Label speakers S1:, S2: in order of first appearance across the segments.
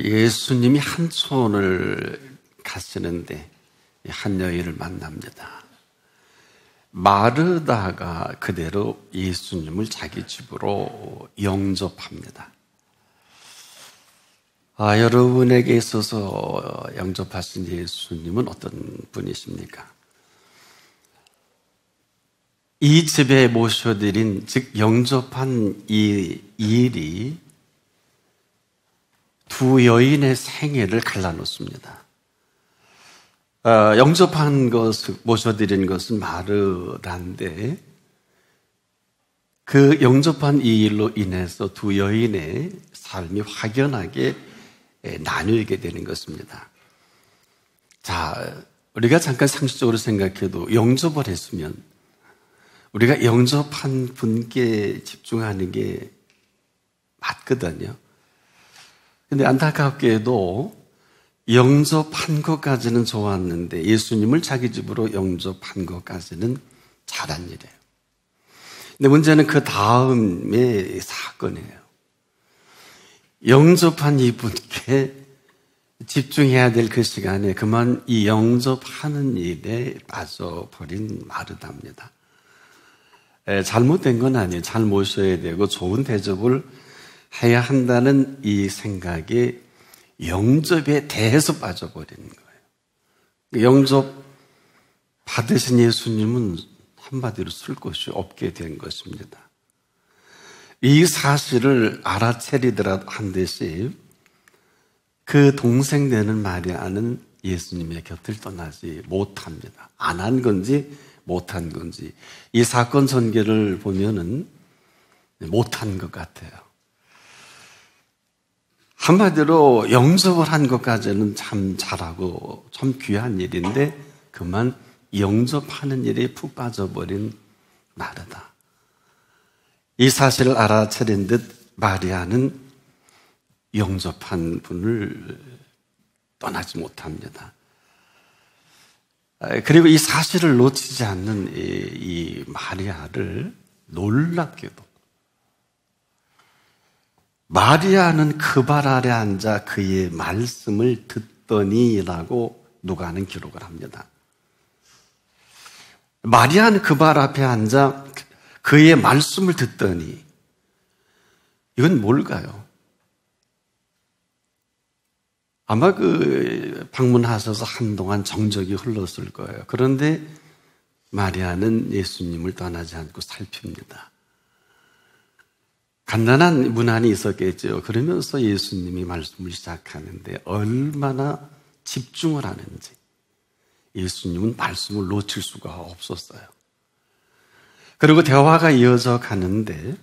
S1: 예수님이 한촌을 가시는데 한 여인을 만납니다. 마르다가 그대로 예수님을 자기 집으로 영접합니다. 여러분에게 있어서 영접하신 예수님은 어떤 분이십니까? 이 집에 모셔드린, 즉 영접한 이 일이 두 여인의 생애를 갈라놓습니다. 영접한 것을, 모셔드린 것은 마르다인데, 그 영접한 이 일로 인해서 두 여인의 삶이 확연하게 나뉘게 되는 것입니다. 자, 우리가 잠깐 상식적으로 생각해도 영접을 했으면 우리가 영접한 분께 집중하는 게 맞거든요. 근데 안타깝게도 영접한 것까지는 좋았는데 예수님을 자기 집으로 영접한 것까지는 잘한 일이에요. 근데 문제는 그 다음의 사건이에요. 영접한 이분께 집중해야 될 그 시간에 그만 이 영접하는 일에 빠져버린 마르다입니다. 잘못된 건 아니에요. 잘 모셔야 되고 좋은 대접을 해야 한다는 이 생각에 영접에 대해서 빠져버리는 거예요. 영접 받으신 예수님은 한마디로 쓸 곳이 없게 된 것입니다. 이 사실을 알아채리더라 한 듯이 그 동생 되는 마리아는 예수님의 곁을 떠나지 못합니다. 안 한 건지 못한 건지 이 사건 전개를 보면은 못한 것 같아요. 한마디로 영접을 한 것까지는 참 잘하고 참 귀한 일인데 그만 영접하는 일에 푹 빠져버린 마르다. 이 사실을 알아차린 듯 마리아는 영접한 분을 떠나지 못합니다. 그리고 이 사실을 놓치지 않는 이 마리아를 놀랍게도 마리아는 그 발 아래 앉아 그의 말씀을 듣더니라고 누가는 기록을 합니다. 마리아는 그 발 앞에 앉아 그의 말씀을 듣더니 이건 뭘까요? 아마 그 방문하셔서 한동안 정적이 흘렀을 거예요. 그런데 마리아는 예수님을 떠나지 않고 살핍니다. 간단한 문안이 있었겠죠. 그러면서 예수님이 말씀을 시작하는데 얼마나 집중을 하는지 예수님은 말씀을 놓칠 수가 없었어요. 그리고 대화가 이어져 가는데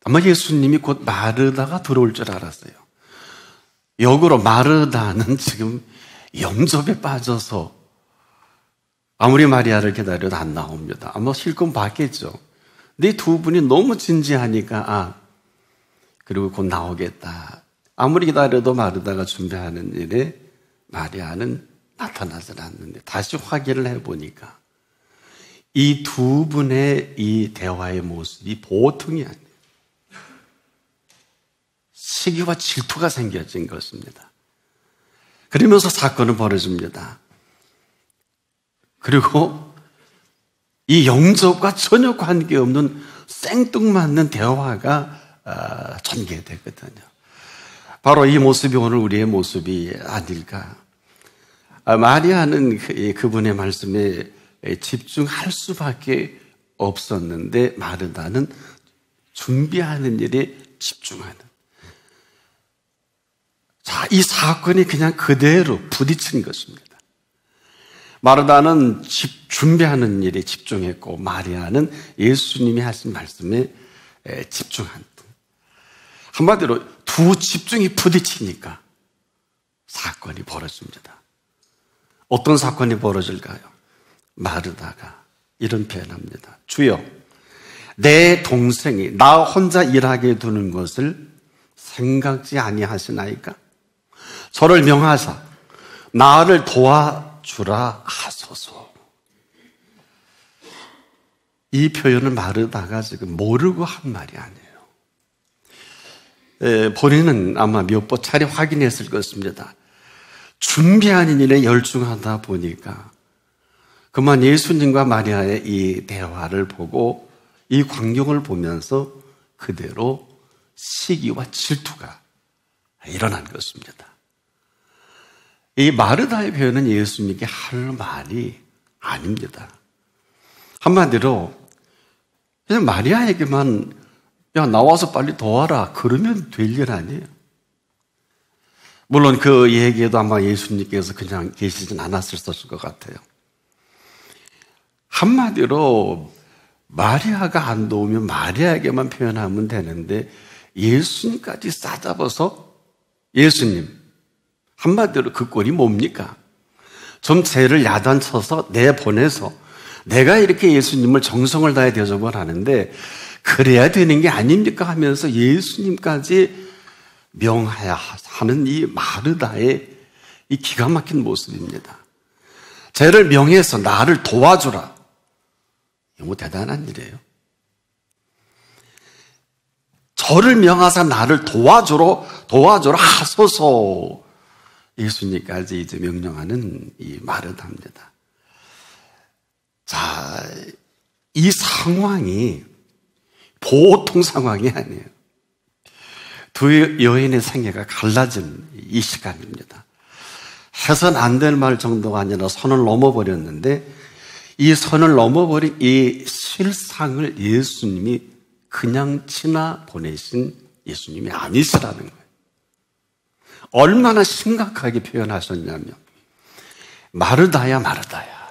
S1: 아마 예수님이 곧 마르다가 들어올 줄 알았어요. 역으로 마르다는 지금 영접에 빠져서 아무리 마리아를 기다려도 안 나옵니다. 아마 실컷 봤겠죠. 근데 두 분이 너무 진지하니까 그리고 곧 나오겠다. 아무리 기다려도 마르다가 준비하는 일에 마리아는 나타나지 않는데 다시 확인을 해보니까 이 두 분의 이 대화의 모습이 보통이 아니에요. 시기와 질투가 생겨진 것입니다. 그러면서 사건은 벌어집니다. 그리고 이 영접과 전혀 관계없는 생뚱맞는 대화가 전개되거든요. 바로 이 모습이 오늘 우리의 모습이 아닐까. 마리아는 그분의 말씀에 집중할 수밖에 없었는데 마르다는 준비하는 일에 집중하는. 자, 이 사건이 그냥 그대로 부딪힌 것입니다. 마르다는 준비하는 일에 집중했고 마리아는 예수님이 하신 말씀에 집중한 듯. 한마디로 두 집중이 부딪히니까 사건이 벌어집니다. 어떤 사건이 벌어질까요? 마르다가 이런 표현합니다. 주여, 내 동생이 나 혼자 일하게 두는 것을 생각지 아니하시나이까? 저를 명하사 나를 도와주라 하소서. 이 표현을 마르다가 지금 모르고 한 말이 아니에요. 본인은 아마 몇 번 차례 확인했을 것입니다. 준비하는 일에 열중하다 보니까 그만 예수님과 마리아의 이 대화를 보고 이 광경을 보면서 그대로 시기와 질투가 일어난 것입니다. 이 마르다의 표현은 예수님께 할 말이 아닙니다. 한마디로 그냥 마리아에게만 야 나와서 빨리 도와라 그러면 될 일 아니에요. 물론 그 얘기에도 아마 예수님께서 그냥 계시진 않았을 것 같아요. 한마디로 마리아가 안 도우면 마리아에게만 표현하면 되는데 예수님까지 싸잡아서 예수님 한마디로 그 꼴이 뭡니까? 좀 죄를 야단쳐서 내보내서 내가 이렇게 예수님을 정성을 다해 대접을 하는데 그래야 되는 게 아닙니까? 하면서 예수님까지 명해야 하는 이 마르다의 이 기가 막힌 모습입니다. 죄를 명해서 나를 도와주라. 너무 대단한 일이에요. 저를 명하사 나를 도와주라 하소서. 예수님까지 이제 명령하는 이 마르다입니다. 자, 이 상황이 보통 상황이 아니에요. 두 여인의 생애가 갈라진 이 시간입니다. 해서는 안 될 말 정도가 아니라 선을 넘어버렸는데 이 선을 넘어버린 이 실상을 예수님이 그냥 지나 보내신 예수님이 아니시라는 거예요. 얼마나 심각하게 표현하셨냐면 마르다야 마르다야.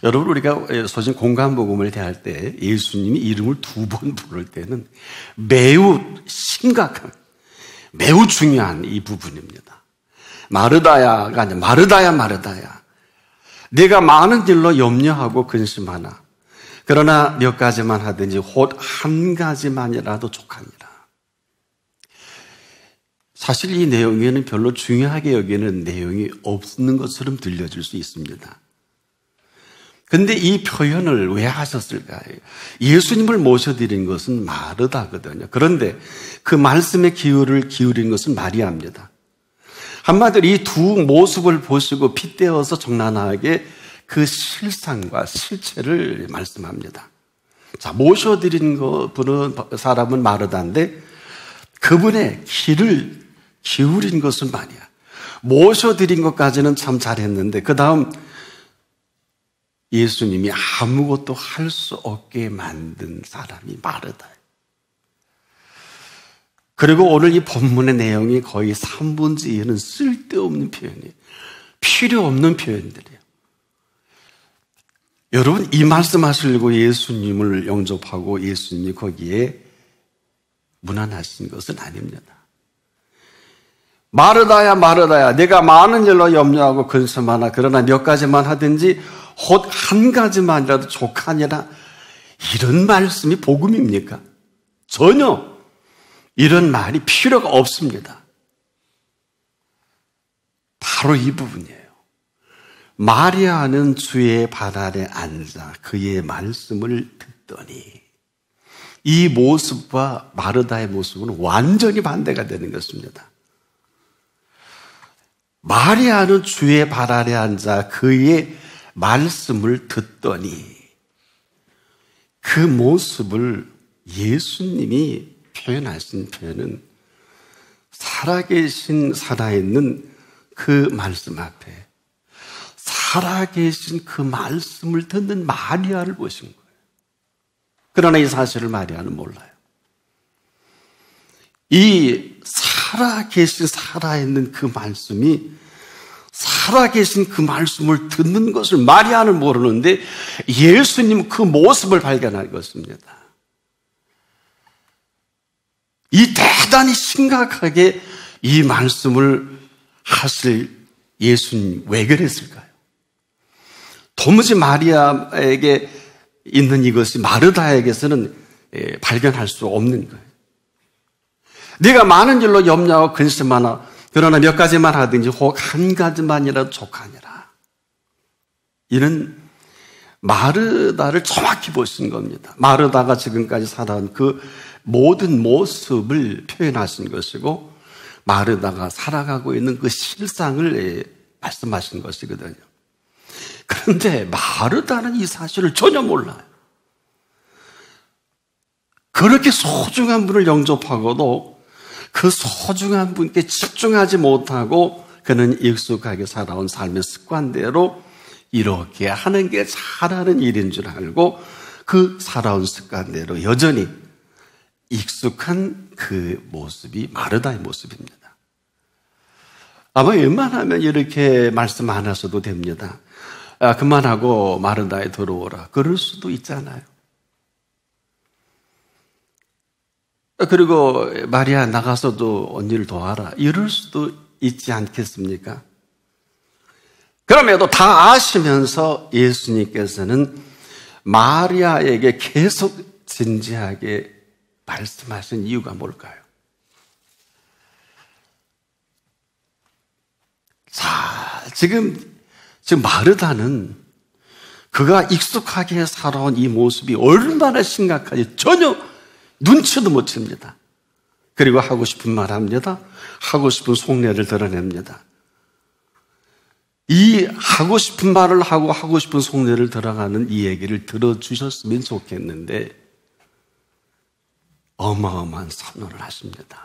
S1: 여러분 우리가 소신 공간복음을 대할 때 예수님이 이름을 2번 부를 때는 매우 심각한 매우 중요한 이 부분입니다. 마르다야가 아니라 마르다야 네가 많은 일로 염려하고 근심하나 그러나 몇 가지만 하든지 곧 한 가지만이라도 족하니라. 사실 이 내용에는 별로 중요하게 여기는 내용이 없는 것처럼 들려질 수 있습니다. 근데 이 표현을 왜 하셨을까요? 예수님을 모셔드린 것은 마르다거든요. 그런데 그 말씀의 기울인 것은 마리아입니다. 한마디로 이 두 모습을 보시고 빗대어서 적나라하게 그 실상과 실체를 말씀합니다. 자, 모셔드린 사람은 마르다인데 그분의 귀를 기울인 것은 마리아. 모셔드린 것까지는 참 잘했는데 그 다음 예수님이 아무것도 할 수 없게 만든 사람이 마르다예요. 그리고 오늘 이 본문의 내용이 거의 3분의 2는 쓸데없는 표현이에요. 필요 없는 표현들이에요. 여러분 이 말씀하시려고 예수님을 영접하고 예수님이 거기에 문안하신 것은 아닙니다. 마르다야 내가 많은 일로 염려하고 근심하나 그러나 몇 가지만 하든지 곧 한 가지만이라도 족하니라. 이런 말씀이 복음입니까? 전혀 이런 말이 필요가 없습니다. 바로 이 부분이에요. 마리아는 주의 발 아래 앉아 그의 말씀을 듣더니 이 모습과 마르다의 모습은 완전히 반대가 되는 것입니다. 마리아는 주의 발 아래 앉아 그의 말씀을 듣더니 그 모습을 예수님이 표현하신 표현은 살아계신 살아있는 그 말씀 앞에 살아계신 그 말씀을 듣는 마리아를 보신 거예요. 그러나 이 사실을 마리아는 몰라요. 이 살아계신 살아있는 그 말씀이 살아계신 그 말씀을 듣는 것을 마리아는 모르는데 예수님 그 모습을 발견한 것입니다. 이 대단히 심각하게 이 말씀을 하실 예수님 왜 그랬을까요? 도무지 마리아에게 있는 이것이 마르다에게서는 발견할 수 없는 거예요. 네가 많은 일로 염려하고 근심하나 그러나 몇 가지만 하든지 혹 한 가지만이라도 족하니라. 이는 마르다를 정확히 보신 겁니다. 마르다가 지금까지 살아온 그 모든 모습을 표현하신 것이고 마르다가 살아가고 있는 그 실상을 말씀하신 것이거든요. 그런데 마르다는 이 사실을 전혀 몰라요. 그렇게 소중한 분을 영접하고도 그 소중한 분께 집중하지 못하고 그는 익숙하게 살아온 삶의 습관대로 이렇게 하는 게 잘하는 일인 줄 알고 그 살아온 습관대로 여전히 익숙한 그 모습이 마르다의 모습입니다. 아마 웬만하면 이렇게 말씀 안 하셔도 됩니다. 그만하고 마르다에 들어오라. 그럴 수도 있잖아요. 그리고 마리아 나가서도 언니를 도와라. 이럴 수도 있지 않겠습니까? 그럼에도 다 아시면서 예수님께서는 마리아에게 계속 진지하게 말씀하신 이유가 뭘까요? 자, 지금 마르다는 그가 익숙하게 살아온 이 모습이 얼마나 심각한지 전혀 눈치도 못 챕니다. 그리고 하고 싶은 말 합니다. 하고 싶은 속내를 드러냅니다. 이 하고 싶은 말을 하고 하고 싶은 속내를 들어가는 이 얘기를 들어주셨으면 좋겠는데 어마어마한 선언을 하십니다.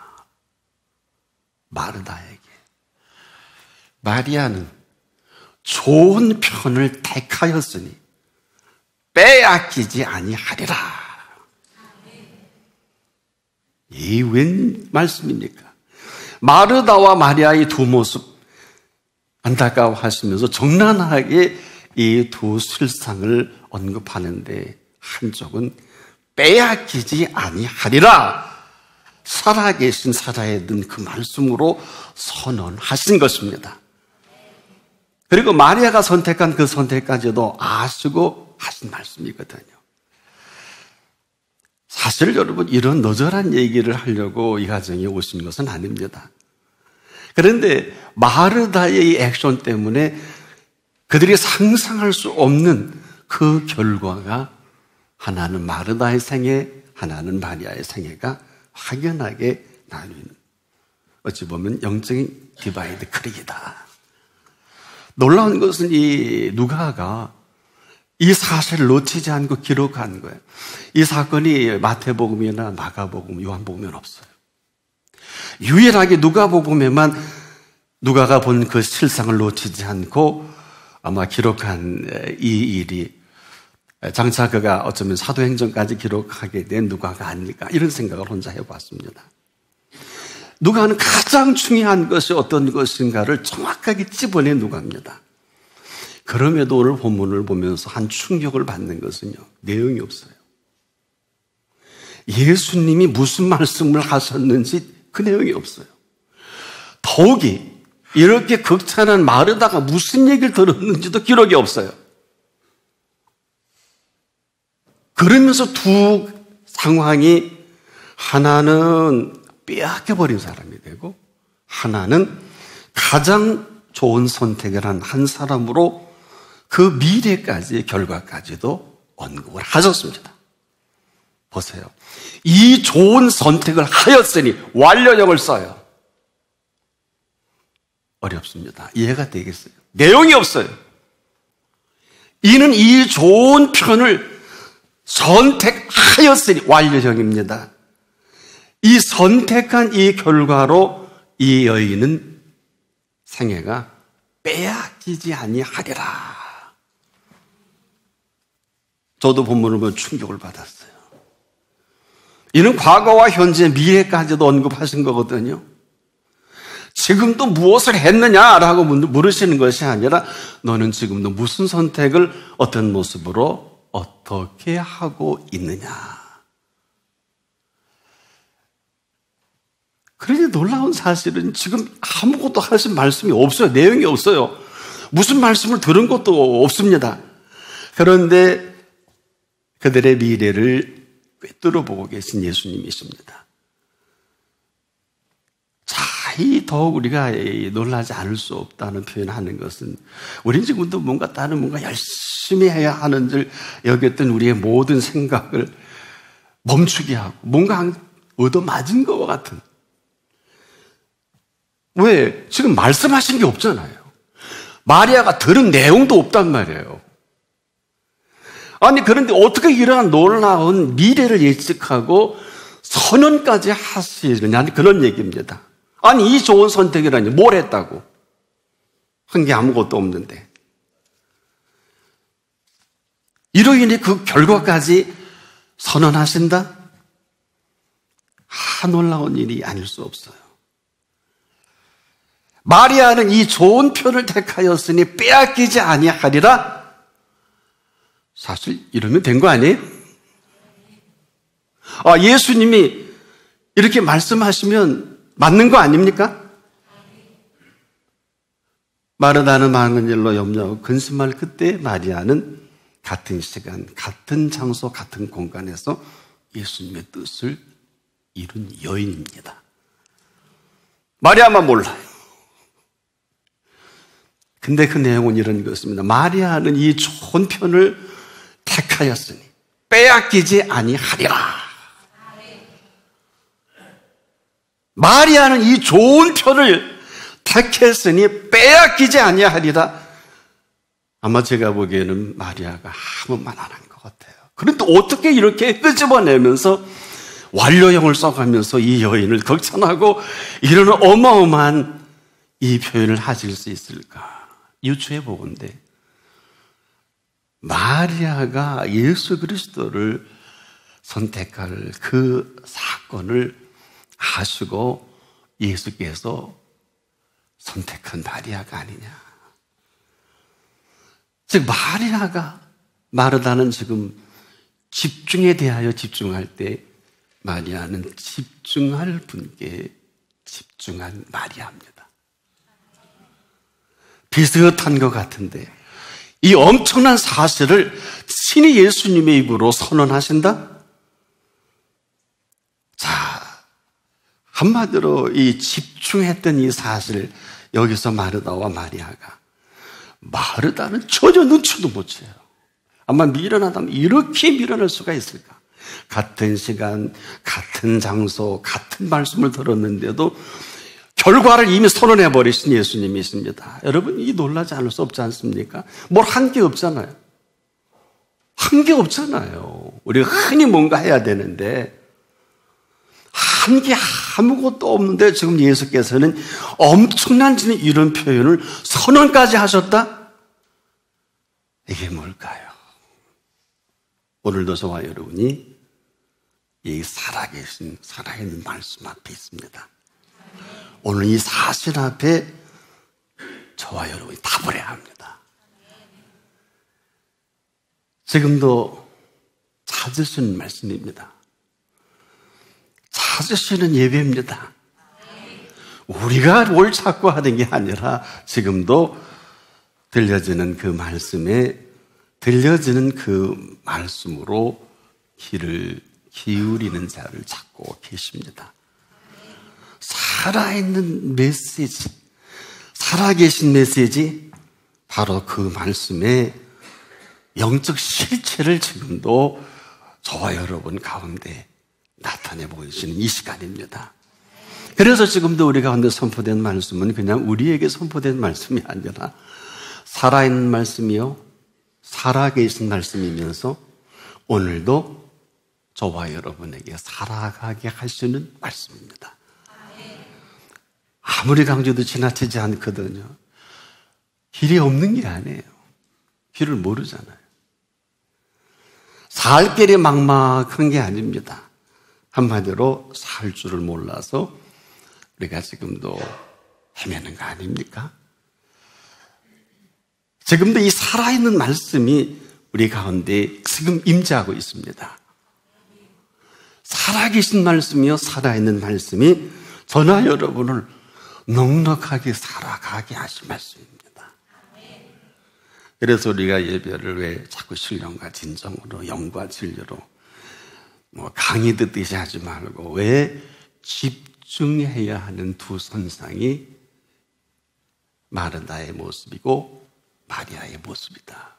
S1: 마르다에게. 마리아는 좋은 편을 택하였으니 빼앗기지 아니하리라. 이 웬 말씀입니까? 마르다와 마리아의 두 모습 안타까워하시면서 적나라하게 이 두 실상을 언급하는데 한쪽은 빼앗기지 아니하리라. 살아계신 살아야 된 그 말씀으로 선언하신 것입니다. 그리고 마리아가 선택한 그 선택까지도 아시고 하신 말씀이거든요. 사실 여러분 이런 너절한 얘기를 하려고 이 가정에 오신 것은 아닙니다. 그런데 마르다의 액션 때문에 그들이 상상할 수 없는 그 결과가 하나는 마르다의 생애, 하나는 마리아의 생애가 확연하게 나뉘는 어찌 보면 영적인 디바이드 크릭이다. 놀라운 것은 이 누가가 이 사실을 놓치지 않고 기록한 거예요. 이 사건이 마태복음이나 마가복음, 요한복음에는 없어요. 유일하게 누가복음에만 누가가 본 그 실상을 놓치지 않고 아마 기록한 이 일이 장차 그가 어쩌면 사도행전까지 기록하게 된 누가가 아닐까 이런 생각을 혼자 해봤습니다. 누가는 가장 중요한 것이 어떤 것인가를 정확하게 찝어낸 누가입니다. 그럼에도 오늘 본문을 보면서 한 충격을 받는 것은요, 내용이 없어요. 예수님이 무슨 말씀을 하셨는지 그 내용이 없어요. 더욱이 이렇게 극찬한 마르다가 무슨 얘기를 들었는지도 기록이 없어요. 그러면서 두 상황이 하나는 빼앗겨버린 사람이 되고 하나는 가장 좋은 선택을 한 한 사람으로 그 미래까지의 결과까지도 언급을 하셨습니다. 보세요. 이 좋은 선택을 하였으니 완료형을 써요. 어렵습니다. 이해가 되겠어요? 내용이 없어요. 이는 이 좋은 편을 선택하였으니 완료형입니다. 이 선택한 이 결과로 이 여인은 생애가 빼앗기지 아니하리라. 저도 본문을 보면 충격을 받았어요. 이는 과거와 현재, 미래까지도 언급하신 거거든요. 지금도 무엇을 했느냐라고 물으시는 것이 아니라 너는 지금도 무슨 선택을 어떤 모습으로 어떻게 하고 있느냐. 그런데 놀라운 사실은 지금 아무것도 하신 말씀이 없어요. 내용이 없어요. 무슨 말씀을 들은 것도 없습니다. 그런데 그들의 미래를 꿰뚫어 보고 계신 예수님이십니다. 더욱 우리가 놀라지 않을 수 없다는 표현하는 것은 우리는 지금도 뭔가 다른 뭔가 열심히 해야 하는 줄 여겼던 우리의 모든 생각을 멈추게 하고 뭔가 얻어맞은 것과 같은. 왜? 지금 말씀하신 게 없잖아요. 마리아가 들은 내용도 없단 말이에요. 아니 그런데 어떻게 이러한 놀라운 미래를 예측하고 선언까지 하시느냐 그런 얘기입니다. 아니 이 좋은 선택이라니 뭘 했다고? 한 게 아무것도 없는데. 이로 인해 그 결과까지 선언하신다? 놀라운 일이 아닐 수 없어요. 마리아는 이 좋은 편을 택하였으니 빼앗기지 아니하리라. 사실 이러면 된 거 아니에요? 예수님이 이렇게 말씀하시면 맞는 거 아닙니까? 마르다는 많은 일로 염려하고 근심할 그때 마리아는 같은 시간, 같은 장소, 같은 공간에서 예수님의 뜻을 이룬 여인입니다. 마리아만 몰라요. 근데 그 내용은 이런 것입니다. 마리아는 이 좋은 편을 택하였으니 빼앗기지 아니하리라. 마리아는 이 좋은 편을 택했으니 빼앗기지 아니하리라. 아마 제가 보기에는 마리아가 아무 말 안 한 것 같아요. 그런데 어떻게 이렇게 끄집어내면서 완료형을 써가면서 이 여인을 극찬하고 이런 어마어마한 이 표현을 하실 수 있을까? 유추해 보건대 마리아가 예수 그리스도를 선택할 그 사건을 아시고 예수께서 선택한 마리아가 아니냐. 즉 마리아가 마르다는 지금 집중에 대하여 집중할 때 마리아는 집중할 분께 집중한 마리아입니다. 비슷한 것 같은데 이 엄청난 사실을 신이 예수님의 입으로 선언하신다? 자, 한마디로 이 집중했던 이 사실, 여기서 마르다와 마리아가, 마르다는 전혀 눈치도 못 채요. 아마 미련하다면 이렇게 미련할 수가 있을까? 같은 시간, 같은 장소, 같은 말씀을 들었는데도 결과를 이미 선언해버리신 예수님이 있습니다. 여러분, 이 놀라지 않을 수 없지 않습니까? 뭘 한 게 없잖아요. 한 게 없잖아요. 우리가 흔히 뭔가 해야 되는데 한 게 아무것도 없는데 지금 예수께서는 엄청난 이런 표현을 선언까지 하셨다? 이게 뭘까요? 오늘도 저와 여러분이 이 살아있는 말씀 앞에 있습니다. 오늘 이 사실 앞에 저와 여러분이 답을 해야 합니다. 지금도 찾으시는 말씀입니다. 찾으시는 예배입니다. 우리가 뭘 찾고 하는 게 아니라 지금도 들려지는 그 말씀에 들려지는 그 말씀으로 귀를 기울이는 자를 찾고 계십니다. 살아있는 메시지, 살아계신 메시지, 바로 그 말씀의 영적 실체를 지금도 저와 여러분 가운데 나타내 보이시는 이 시간입니다. 그래서 지금도 우리 가운데 선포된 말씀은 그냥 우리에게 선포된 말씀이 아니라 살아있는 말씀이요, 살아계신 말씀이면서 오늘도 저와 여러분에게 살아가게 하시는 말씀입니다. 아무리 강조도 지나치지 않거든요. 길이 없는 게 아니에요. 길을 모르잖아요. 살 길이 막막한 게 아닙니다. 한마디로 살 줄을 몰라서 우리가 지금도 헤매는 거 아닙니까? 지금도 이 살아있는 말씀이 우리 가운데 지금 임재하고 있습니다. 살아계신 말씀이요, 살아있는 말씀이 저나 여러분을 넉넉하게 살아가게 하신 말씀입니다. 그래서 우리가 예배를 왜 자꾸 신령과 진정으로, 영과 진리로 강의 듣듯이 하지 말고 왜 집중해서 집중해야 하는 두 선상이 마르다의 모습이고 마리아의 모습이다.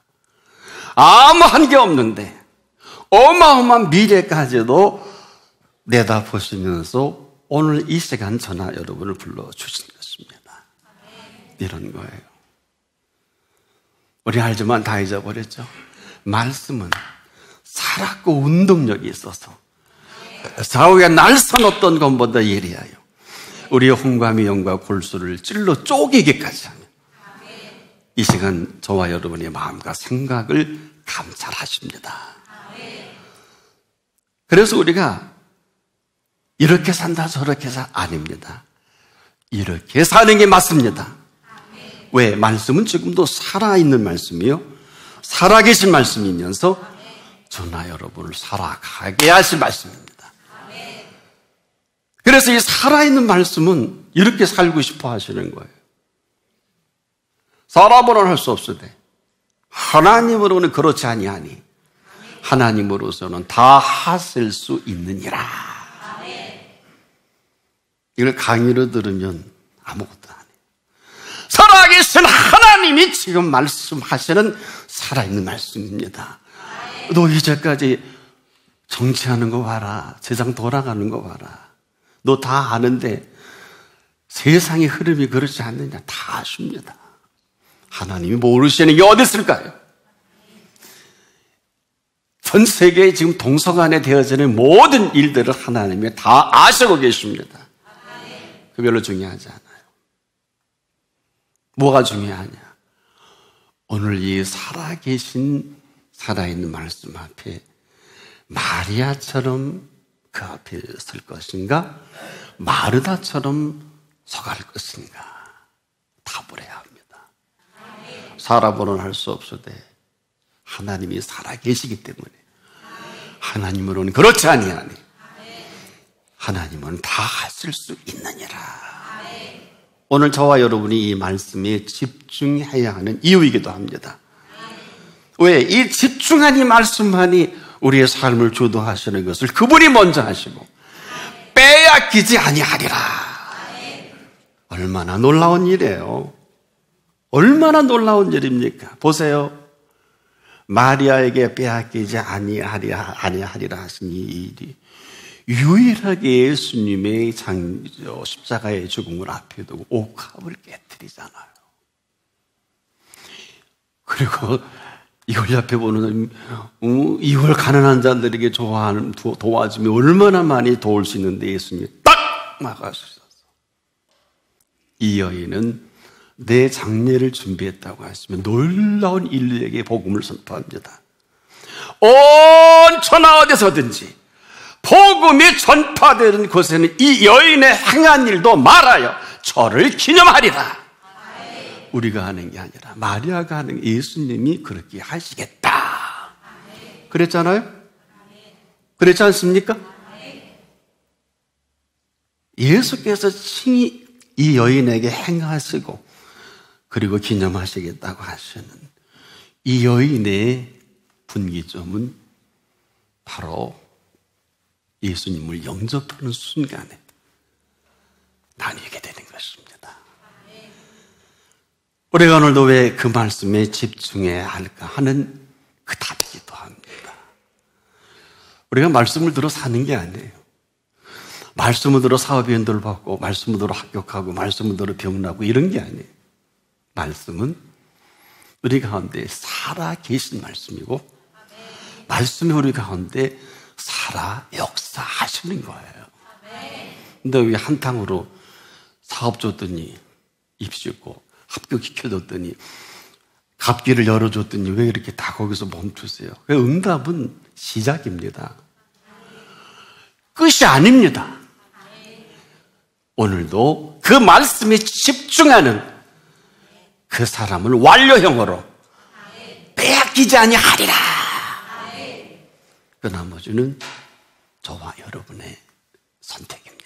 S1: 아무 한계 없는데 어마어마한 미래까지도 내다보시면서 오늘 이 시간 저나 여러분을 불러주신 것입니다. 이런 거예요. 우리 알지만 다 잊어버렸죠. 말씀은 살았고 운동력이 있어서 좌우에 날선 것보다 예리하여 우리의 홍과 영과 골수를 찔러 쪼개기까지 하며 이 시간 저와 여러분의 마음과 생각을 감찰하십니다. 그래서 우리가 이렇게 산다 저렇게 사 아닙니다. 이렇게 사는 게 맞습니다. 왜? 말씀은 지금도 살아있는 말씀이요, 살아계신 말씀이면서 저나 여러분을 살아가게 하신 말씀입니다. 그래서 이 살아있는 말씀은 이렇게 살고 싶어 하시는 거예요. 사람으로는 할 수 없으되 하나님으로는 그렇지 아니하니 하나님으로서는 다 하실 수 있느니라. 이걸 강의로 들으면 아무것도 안 해요. 살아계신 하나님이 지금 말씀하시는 살아있는 말씀입니다. 너 이제까지 정치하는 거 봐라, 세상 돌아가는 거 봐라, 너 다 아는데 세상의 흐름이 그렇지 않느냐, 다 아십니다. 하나님이 모르시는 게 어디 있을까요? 전 세계에 지금 동서간에 되어지는 모든 일들을 하나님이 다 아시고 계십니다. 그 별로 중요하지 않아요. 뭐가 중요하냐? 오늘 이 살아계신 살아있는 말씀 앞에 마리아처럼 그 앞에 설 것인가, 마르다처럼 서갈 것인가 답을 해야 합니다. 사람으로는 할 수 없으되 하나님이 살아계시기 때문에 하나님으로는 그렇지 아니하니 하나님은 다 하실 수 있느니라. 오늘 저와 여러분이 이 말씀에 집중해야 하는 이유이기도 합니다. 왜? 이 집중한 이 말씀만이 우리의 삶을 주도하시는 것을 그분이 먼저 하시고 빼앗기지 아니하리라. 얼마나 놀라운 일이에요. 얼마나 놀라운 일입니까? 보세요. 마리아에게 빼앗기지 아니하리라 하신 이 일이 유일하게 예수님의 십자가의 죽음을 앞에 두고 옥합을 깨뜨리잖아요. 그리고 이걸 옆에 보는 이걸 가난한 자들에게 도와주며 얼마나 많이 도울 수 있는데 예수님이 딱 막아주셨어. 이 여인은 내 장례를 준비했다고 하시면 놀라운 인류에게 복음을 선포합니다. 온 천하 어디서든지 복음이 전파되는 곳에는 이 여인의 행한 일도 말하여 저를 기념하리라. 우리가 하는 게 아니라 마리아가 하는 예수님이 그렇게 하시겠다 그랬잖아요. 그랬지 않습니까? 예수께서 친히 이 여인에게 행하시고 그리고 기념하시겠다고 하시는 이 여인의 분기점은 바로 예수님을 영접하는 순간에 나뉘게 되는 것입니다. 우리가 오늘도 왜 그 말씀에 집중해야 할까 하는 그 답이기도 합니다. 우리가 말씀을 들어 사는 게 아니에요. 말씀을 들어 사업위원들 받고 말씀을 들어 합격하고 말씀을 들어 병나고 이런 게 아니에요. 말씀은 우리 가운데 살아 계신 말씀이고 말씀이 우리 가운데 살아 역사하시는 거예요. 근데 왜 한탕으로 사업 줬더니 입시 줬고 합격시켜줬더니 갑기를 열어줬더니 왜 이렇게 다 거기서 멈추세요? 응답은 시작입니다. 끝이 아닙니다. 오늘도 그 말씀에 집중하는 그 사람을 완료형으로 빼앗기지 아니하리라. 그 나머지는 저와 여러분의 선택입니다.